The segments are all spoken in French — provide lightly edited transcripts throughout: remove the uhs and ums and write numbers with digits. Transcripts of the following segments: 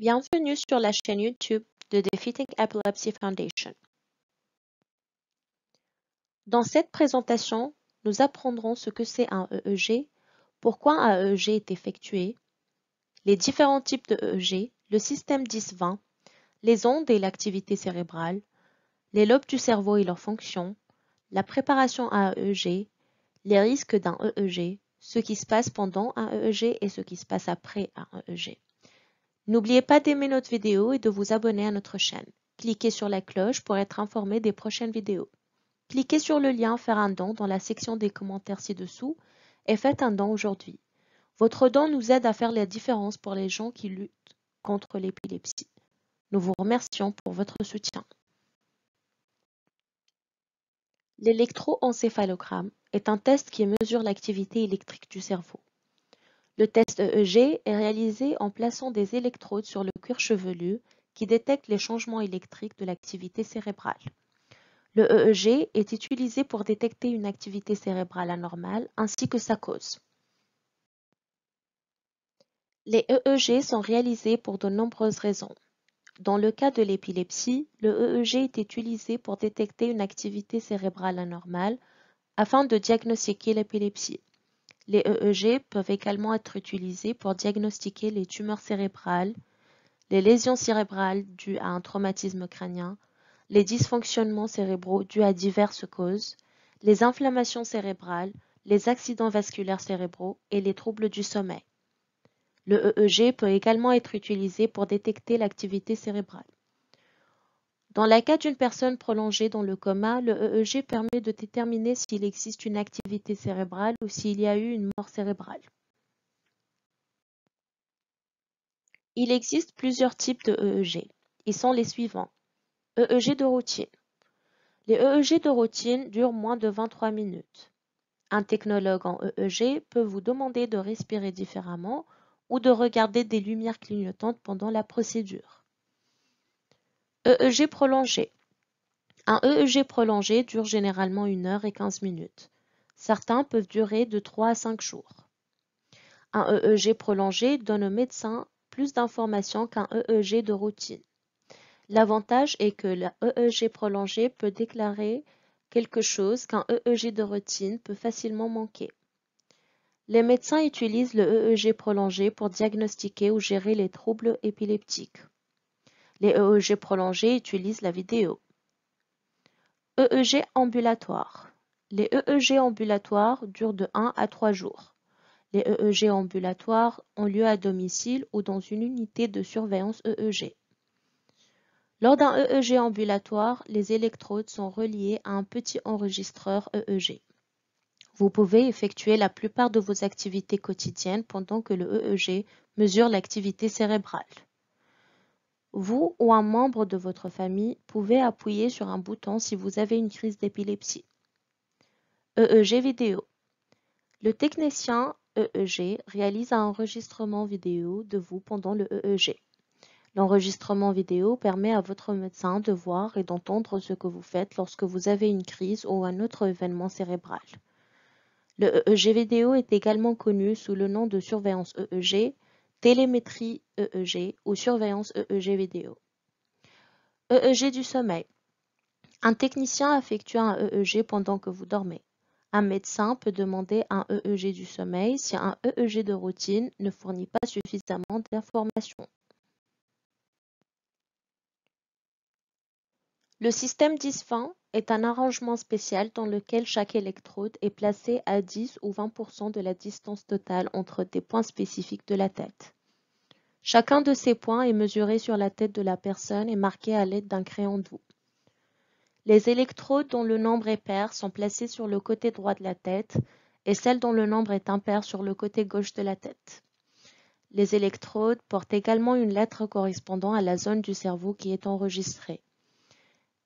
Bienvenue sur la chaîne YouTube de Defeating Epilepsy Foundation. Dans cette présentation, nous apprendrons ce que c'est un EEG, pourquoi un EEG est effectué, les différents types de EEG, le système 10-20, les ondes et l'activité cérébrale, les lobes du cerveau et leurs fonctions, la préparation à un EEG, les risques d'un EEG, ce qui se passe pendant un EEG et ce qui se passe après un EEG. N'oubliez pas d'aimer notre vidéo et de vous abonner à notre chaîne. Cliquez sur la cloche pour être informé des prochaines vidéos. Cliquez sur le lien Faire un don dans la section des commentaires ci-dessous et faites un don aujourd'hui. Votre don nous aide à faire la différence pour les gens qui luttent contre l'épilepsie. Nous vous remercions pour votre soutien. L'électroencéphalogramme est un test qui mesure l'activité électrique du cerveau. Le test EEG est réalisé en plaçant des électrodes sur le cuir chevelu qui détectent les changements électriques de l'activité cérébrale. Le EEG est utilisé pour détecter une activité cérébrale anormale ainsi que sa cause. Les EEG sont réalisés pour de nombreuses raisons. Dans le cas de l'épilepsie, le EEG est utilisé pour détecter une activité cérébrale anormale afin de diagnostiquer l'épilepsie. Les EEG peuvent également être utilisés pour diagnostiquer les tumeurs cérébrales, les lésions cérébrales dues à un traumatisme crânien, les dysfonctionnements cérébraux dus à diverses causes, les inflammations cérébrales, les accidents vasculaires cérébraux et les troubles du sommeil. Le EEG peut également être utilisé pour détecter l'activité cérébrale. Dans le cas d'une personne prolongée dans le coma, le EEG permet de déterminer s'il existe une activité cérébrale ou s'il y a eu une mort cérébrale. Il existe plusieurs types de EEG. Ils sont les suivants. EEG de routine. Les EEG de routine durent moins de 23 minutes. Un technologue en EEG peut vous demander de respirer différemment ou de regarder des lumières clignotantes pendant la procédure. EEG prolongé. Un EEG prolongé dure généralement 1 heure et 15 minutes. Certains peuvent durer de 3 à 5 jours. Un EEG prolongé donne au médecin plus d'informations qu'un EEG de routine. L'avantage est que l'EEG prolongé peut déclarer quelque chose qu'un EEG de routine peut facilement manquer. Les médecins utilisent le EEG prolongé pour diagnostiquer ou gérer les troubles épileptiques. Les EEG prolongés utilisent la vidéo. EEG ambulatoire. Les EEG ambulatoires durent de 1 à 3 jours. Les EEG ambulatoires ont lieu à domicile ou dans une unité de surveillance EEG. Lors d'un EEG ambulatoire, les électrodes sont reliées à un petit enregistreur EEG. Vous pouvez effectuer la plupart de vos activités quotidiennes pendant que le EEG mesure l'activité cérébrale. Vous ou un membre de votre famille pouvez appuyer sur un bouton si vous avez une crise d'épilepsie. EEG vidéo. Le technicien EEG réalise un enregistrement vidéo de vous pendant le EEG. L'enregistrement vidéo permet à votre médecin de voir et d'entendre ce que vous faites lorsque vous avez une crise ou un autre événement cérébral. Le EEG vidéo est également connu sous le nom de surveillance EEG, télémétrie EEG ou surveillance EEG vidéo. EEG du sommeil. Un technicien effectue un EEG pendant que vous dormez. Un médecin peut demander un EEG du sommeil si un EEG de routine ne fournit pas suffisamment d'informations. Le système 10-20 est un arrangement spécial dans lequel chaque électrode est placée à 10 ou 20% de la distance totale entre des points spécifiques de la tête. Chacun de ces points est mesuré sur la tête de la personne et marqué à l'aide d'un crayon doux. Les électrodes dont le nombre est pair sont placées sur le côté droit de la tête et celles dont le nombre est impair sur le côté gauche de la tête. Les électrodes portent également une lettre correspondant à la zone du cerveau qui est enregistrée.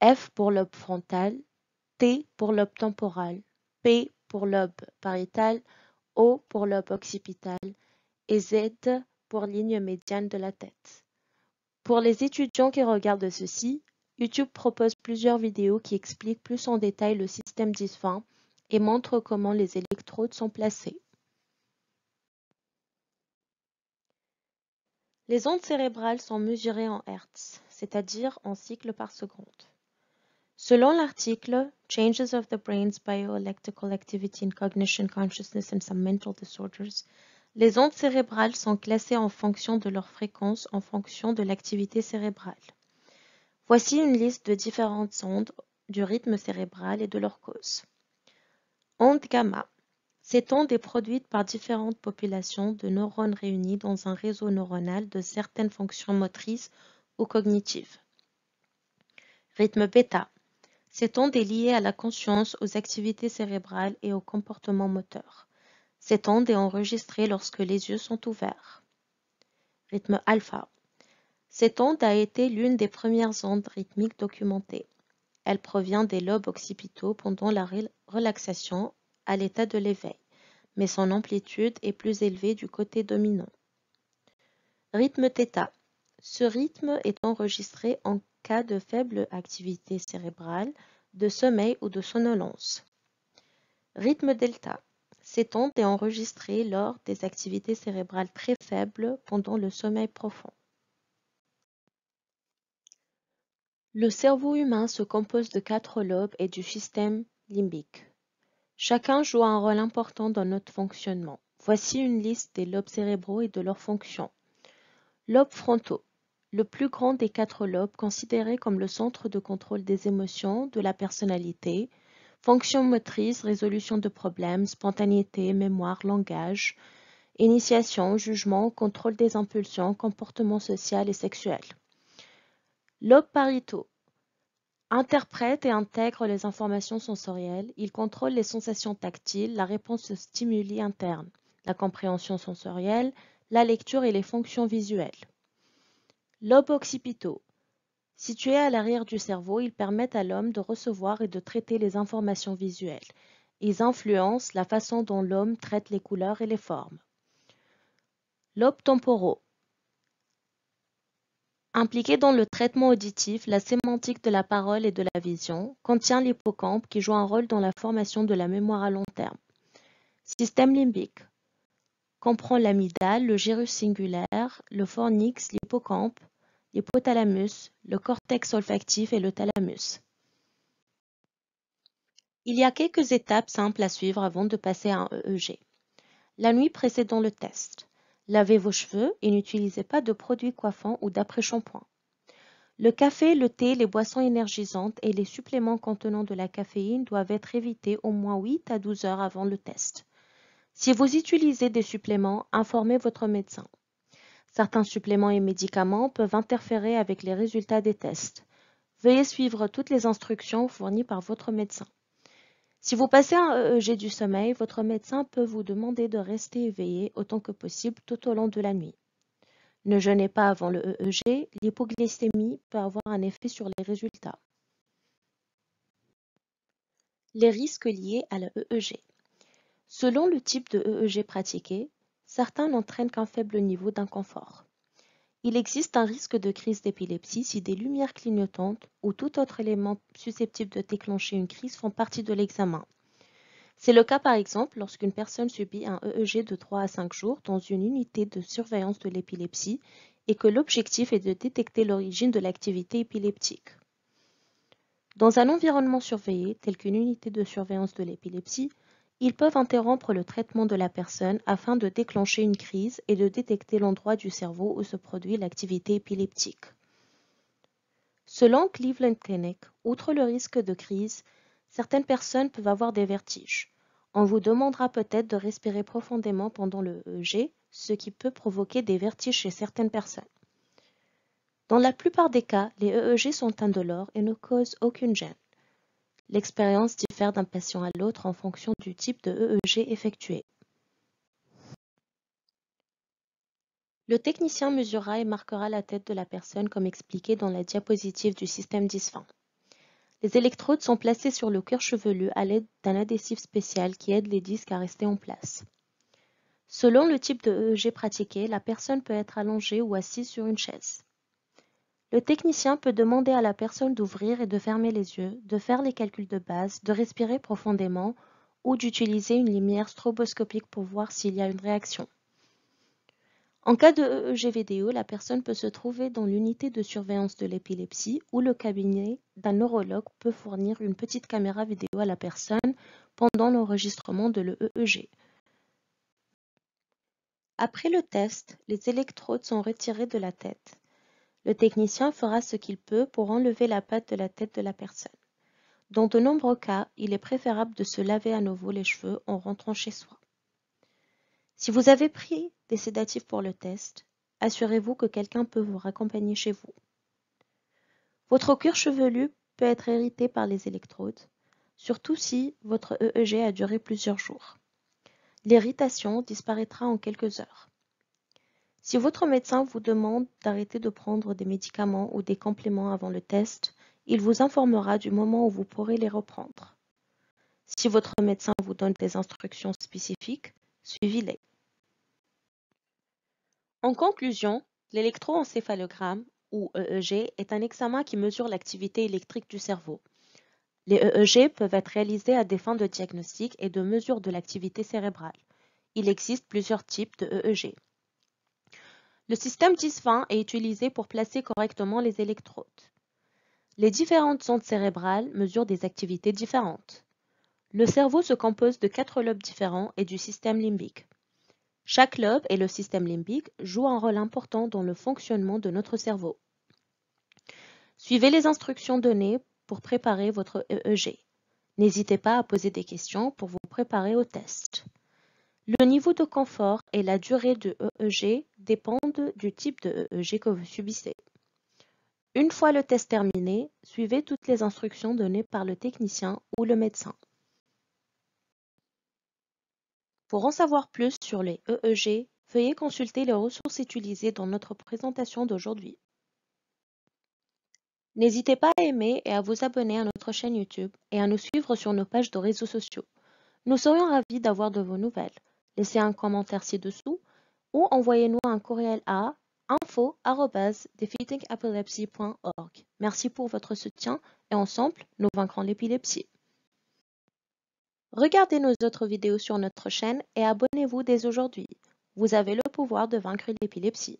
F pour lobe frontal, T pour lobe temporal, P pour lobe pariétal, O pour lobe occipital et Z pour ligne médiane de la tête. Pour les étudiants qui regardent ceci, YouTube propose plusieurs vidéos qui expliquent plus en détail le système 10-20 et montrent comment les électrodes sont placées. Les ondes cérébrales sont mesurées en Hertz, c'est-à-dire en cycles par seconde. Selon l'article Changes of the Brain's Bioelectrical Activity in Cognition, Consciousness and Some Mental Disorders, les ondes cérébrales sont classées en fonction de leur fréquence en fonction de l'activité cérébrale. Voici une liste de différentes ondes du rythme cérébral et de leurs causes. Onde gamma. Cette onde est produite par différentes populations de neurones réunis dans un réseau neuronal de certaines fonctions motrices ou cognitives. Rythme bêta. Cette onde est liée à la conscience, aux activités cérébrales et au comportement moteur. Cette onde est enregistrée lorsque les yeux sont ouverts. Rythme alpha. Cette onde a été l'une des premières ondes rythmiques documentées. Elle provient des lobes occipitaux pendant la relaxation à l'état de l'éveil, mais son amplitude est plus élevée du côté dominant. Rythme θ. Ce rythme est enregistré en cas de faible activité cérébrale, de sommeil ou de somnolence. Rythme delta. Cette onde est enregistrée lors des activités cérébrales très faibles pendant le sommeil profond. Le cerveau humain se compose de 4 lobes et du système limbique. Chacun joue un rôle important dans notre fonctionnement. Voici une liste des lobes cérébraux et de leurs fonctions. Lobes frontaux. Le plus grand des 4 lobes, considéré comme le centre de contrôle des émotions, de la personnalité, fonctions motrices, résolution de problèmes, spontanéité, mémoire, langage, initiation, jugement, contrôle des impulsions, comportement social et sexuel. Lobes pariétaux. Interprète et intègre les informations sensorielles, il contrôle les sensations tactiles, la réponse aux stimuli internes, la compréhension sensorielle, la lecture et les fonctions visuelles. Lobes occipitaux. Situés à l'arrière du cerveau, ils permettent à l'homme de recevoir et de traiter les informations visuelles. Ils influencent la façon dont l'homme traite les couleurs et les formes. Lobes temporaux. Impliqué dans le traitement auditif, la sémantique de la parole et de la vision, contient l'hippocampe qui joue un rôle dans la formation de la mémoire à long terme. Système limbique. Comprend l'amygdale, le gyrus singulaire, le fornix, l'hippocampe, l'hypothalamus, le cortex olfactif et le thalamus. Il y a quelques étapes simples à suivre avant de passer à un EEG. La nuit précédant le test. Lavez vos cheveux et n'utilisez pas de produits coiffants ou d'après-shampoing. Le café, le thé, les boissons énergisantes et les suppléments contenant de la caféine doivent être évités au moins 8 à 12 heures avant le test. Si vous utilisez des suppléments, informez votre médecin. Certains suppléments et médicaments peuvent interférer avec les résultats des tests. Veuillez suivre toutes les instructions fournies par votre médecin. Si vous passez un EEG du sommeil, votre médecin peut vous demander de rester éveillé autant que possible tout au long de la nuit. Ne jeûnez pas avant le EEG, l'hypoglycémie peut avoir un effet sur les résultats. Les risques liés à la EEG. Selon le type de EEG pratiqué, certains n'entraînent qu'un faible niveau d'inconfort. Il existe un risque de crise d'épilepsie si des lumières clignotantes ou tout autre élément susceptible de déclencher une crise font partie de l'examen. C'est le cas par exemple lorsqu'une personne subit un EEG de 3 à 5 jours dans une unité de surveillance de l'épilepsie et que l'objectif est de détecter l'origine de l'activité épileptique. Dans un environnement surveillé, tel qu'une unité de surveillance de l'épilepsie, ils peuvent interrompre le traitement de la personne afin de déclencher une crise et de détecter l'endroit du cerveau où se produit l'activité épileptique. Selon Cleveland Clinic, outre le risque de crise, certaines personnes peuvent avoir des vertiges. On vous demandera peut-être de respirer profondément pendant le EEG, ce qui peut provoquer des vertiges chez certaines personnes. Dans la plupart des cas, les EEG sont indolores et ne causent aucune gêne. L'expérience diffère d'un patient à l'autre en fonction du type de EEG effectué. Le technicien mesurera et marquera la tête de la personne comme expliqué dans la diapositive du système DISFIN. Les électrodes sont placées sur le cuir chevelu à l'aide d'un adhésif spécial qui aide les disques à rester en place. Selon le type de EEG pratiqué, la personne peut être allongée ou assise sur une chaise. Le technicien peut demander à la personne d'ouvrir et de fermer les yeux, de faire les calculs de base, de respirer profondément ou d'utiliser une lumière stroboscopique pour voir s'il y a une réaction. En cas de EEG vidéo, la personne peut se trouver dans l'unité de surveillance de l'épilepsie ou le cabinet d'un neurologue peut fournir une petite caméra vidéo à la personne pendant l'enregistrement de l'EEG. Après le test, les électrodes sont retirées de la tête. Le technicien fera ce qu'il peut pour enlever la pâte de la tête de la personne. Dans de nombreux cas, il est préférable de se laver à nouveau les cheveux en rentrant chez soi. Si vous avez pris des sédatifs pour le test, assurez-vous que quelqu'un peut vous raccompagner chez vous. Votre cuir chevelu peut être irrité par les électrodes, surtout si votre EEG a duré plusieurs jours. L'irritation disparaîtra en quelques heures. Si votre médecin vous demande d'arrêter de prendre des médicaments ou des compléments avant le test, il vous informera du moment où vous pourrez les reprendre. Si votre médecin vous donne des instructions spécifiques, suivez-les. En conclusion, l'électroencéphalogramme, ou EEG, est un examen qui mesure l'activité électrique du cerveau. Les EEG peuvent être réalisés à des fins de diagnostic et de mesure de l'activité cérébrale. Il existe plusieurs types de EEG. Le système 10-20 est utilisé pour placer correctement les électrodes. Les différentes ondes cérébrales mesurent des activités différentes. Le cerveau se compose de 4 lobes différents et du système limbique. Chaque lobe et le système limbique jouent un rôle important dans le fonctionnement de notre cerveau. Suivez les instructions données pour préparer votre EEG. N'hésitez pas à poser des questions pour vous préparer au test. Le niveau de confort et la durée de EEG dépendent du type de EEG que vous subissez. Une fois le test terminé, suivez toutes les instructions données par le technicien ou le médecin. Pour en savoir plus sur les EEG, veuillez consulter les ressources utilisées dans notre présentation d'aujourd'hui. N'hésitez pas à aimer et à vous abonner à notre chaîne YouTube et à nous suivre sur nos pages de réseaux sociaux. Nous serions ravis d'avoir de vos nouvelles. Laissez un commentaire ci-dessous ou envoyez-nous un courriel à info@defeatingepilepsy.org. Merci pour votre soutien et ensemble, nous vaincrons l'épilepsie. Regardez nos autres vidéos sur notre chaîne et abonnez-vous dès aujourd'hui. Vous avez le pouvoir de vaincre l'épilepsie.